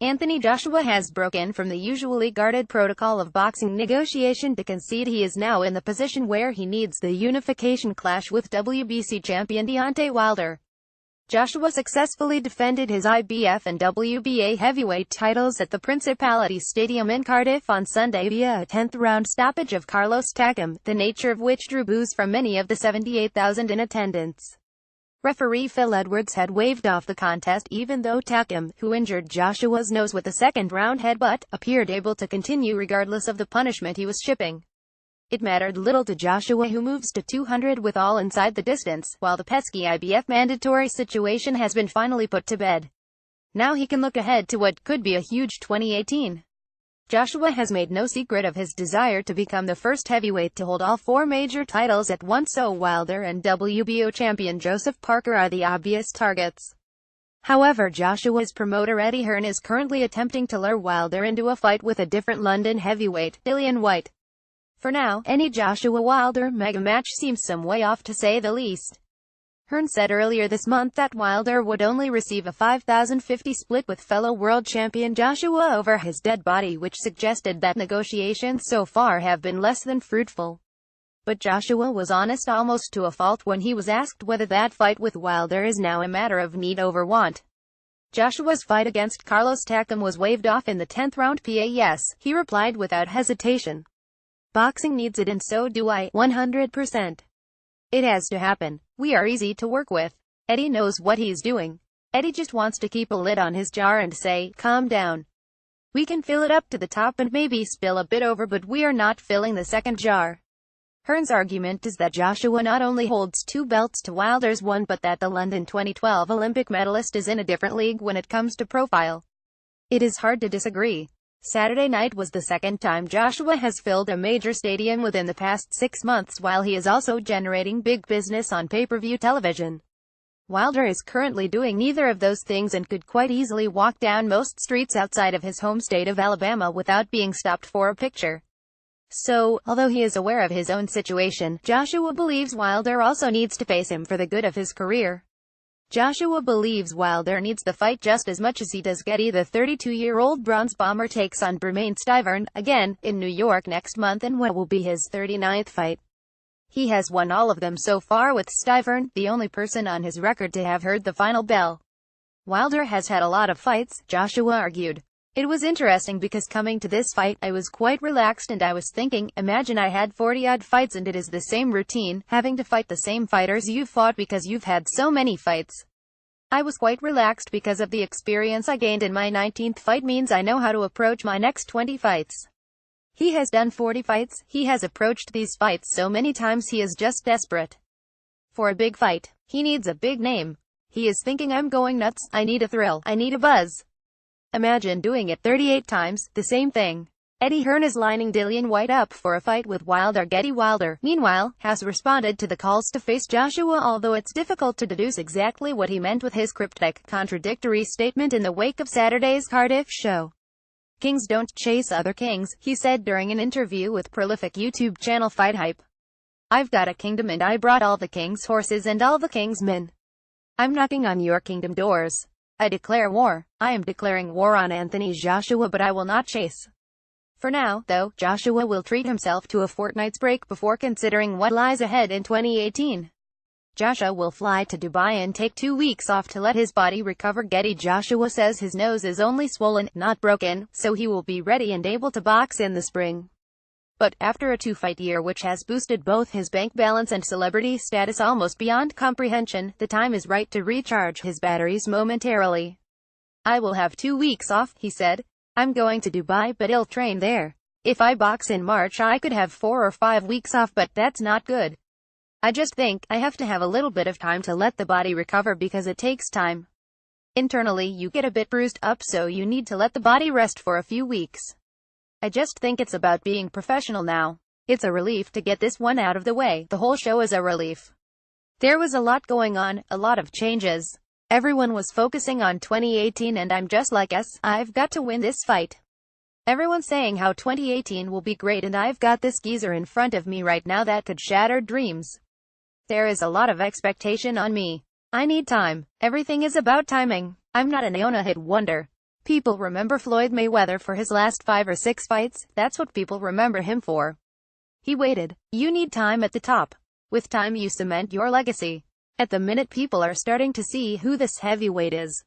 Anthony Joshua has broken from the usually guarded protocol of boxing negotiation to concede. He is now in the position where he needs the unification clash with WBC champion Deontay Wilder. Joshua successfully defended his IBF and WBA heavyweight titles at the Principality Stadium in Cardiff on Sunday via a 10th-round stoppage of Carlos Takam, the nature of which drew boos from many of the 78,000 in attendance. Referee Phil Edwards had waved off the contest even though Takam, who injured Joshua's nose with a second-round headbutt, appeared able to continue regardless of the punishment he was shipping. It mattered little to Joshua, who moves to 200 with all inside the distance, while the pesky IBF mandatory situation has been finally put to bed. Now he can look ahead to what could be a huge 2018. Joshua has made no secret of his desire to become the first heavyweight to hold all four major titles at once, so Wilder and WBO champion Joseph Parker are the obvious targets. However, Joshua's promoter Eddie Hearn is currently attempting to lure Wilder into a fight with a different London heavyweight, Dillian Whyte. For now, any Joshua-Wilder mega match seems some way off, to say the least. Hearn said earlier this month that Wilder would only receive a 5,050 split with fellow world champion Joshua over his dead body, which suggested that negotiations so far have been less than fruitful. But Joshua was honest almost to a fault when he was asked whether that fight with Wilder is now a matter of need over want. Joshua's fight against Carlos Takam was waved off in the 10th round. Yes, he replied without hesitation. Boxing needs it and so do I, 100%. It has to happen. We are easy to work with. Eddie knows what he's doing. Eddie just wants to keep a lid on his jar and say, calm down. We can fill it up to the top and maybe spill a bit over, but we are not filling the second jar. Hearn's argument is that Joshua not only holds 2 belts to Wilder's 1, but that the London 2012 Olympic medalist is in a different league when it comes to profile. It is hard to disagree. Saturday night was the second time Joshua has filled a major stadium within the past 6 months, while he is also generating big business on pay-per-view television. Wilder is currently doing neither of those things and could quite easily walk down most streets outside of his home state of Alabama without being stopped for a picture. So, although he is aware of his own situation, Joshua believes Wilder also needs to face him for the good of his career. Joshua believes Wilder needs the fight just as much as he does Getty. The 32-year-old bronze bomber takes on Bermane Stiverne, again, in New York next month in what will be his 39th fight. He has won all of them so far, with Stiverne the only person on his record to have heard the final bell. Wilder has had a lot of fights, Joshua argued. It was interesting because coming to this fight, I was quite relaxed and I was thinking, imagine I had 40-odd fights and it is the same routine, having to fight the same fighters you've fought because you've had so many fights. I was quite relaxed because of the experience I gained in my 19th fight means I know how to approach my next 20 fights. He has done 40 fights, he has approached these fights so many times he is just desperate for a big fight. He needs a big name. He is thinking, I'm going nuts, I need a thrill, I need a buzz. Imagine doing it 38 times, the same thing. Eddie Hearn is lining Dillian Whyte up for a fight with Wilder. Getty Wilder, meanwhile, has responded to the calls to face Joshua, although it's difficult to deduce exactly what he meant with his cryptic, contradictory statement in the wake of Saturday's Cardiff show. Kings don't chase other kings, he said during an interview with prolific YouTube channel Fight Hype. I've got a kingdom and I brought all the king's horses and all the king's men. I'm knocking on your kingdom doors. I declare war. I am declaring war on Anthony Joshua, but I will not chase. For now, though, Joshua will treat himself to a fortnight's break before considering what lies ahead in 2018. Joshua will fly to Dubai and take 2 weeks off to let his body recover. Getty Joshua says his nose is only swollen, not broken, so he will be ready and able to box in the spring. But, after a 2-fight year which has boosted both his bank balance and celebrity status almost beyond comprehension, the time is right to recharge his batteries momentarily. I will have 2 weeks off, he said. I'm going to Dubai, but I'll train there. If I box in March I could have 4 or 5 weeks off, but that's not good. I just think I have to have a little bit of time to let the body recover because it takes time. Internally you get a bit bruised up, so you need to let the body rest for a few weeks. I just think it's about being professional now. It's a relief to get this one out of the way. The whole show is a relief. There was a lot going on, a lot of changes. Everyone was focusing on 2018 and I'm just like, yes, I've got to win this fight. Everyone's saying how 2018 will be great and I've got this geezer in front of me right now that could shatter dreams. There is a lot of expectation on me. I need time. Everything is about timing. I'm not an Iona hit wonder. People remember Floyd Mayweather for his last 5 or 6 fights. That's what people remember him for. He waited. You need time at the top. With time you cement your legacy. At the minute people are starting to see who this heavyweight is,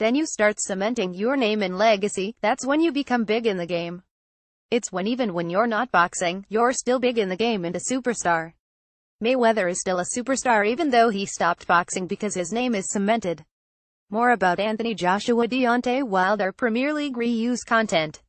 then you start cementing your name and legacy. That's when you become big in the game. It's when even when you're not boxing, you're still big in the game and a superstar. Mayweather is still a superstar even though he stopped boxing because his name is cemented. More about Anthony Joshua Deontay Wilder Premier League reuse content.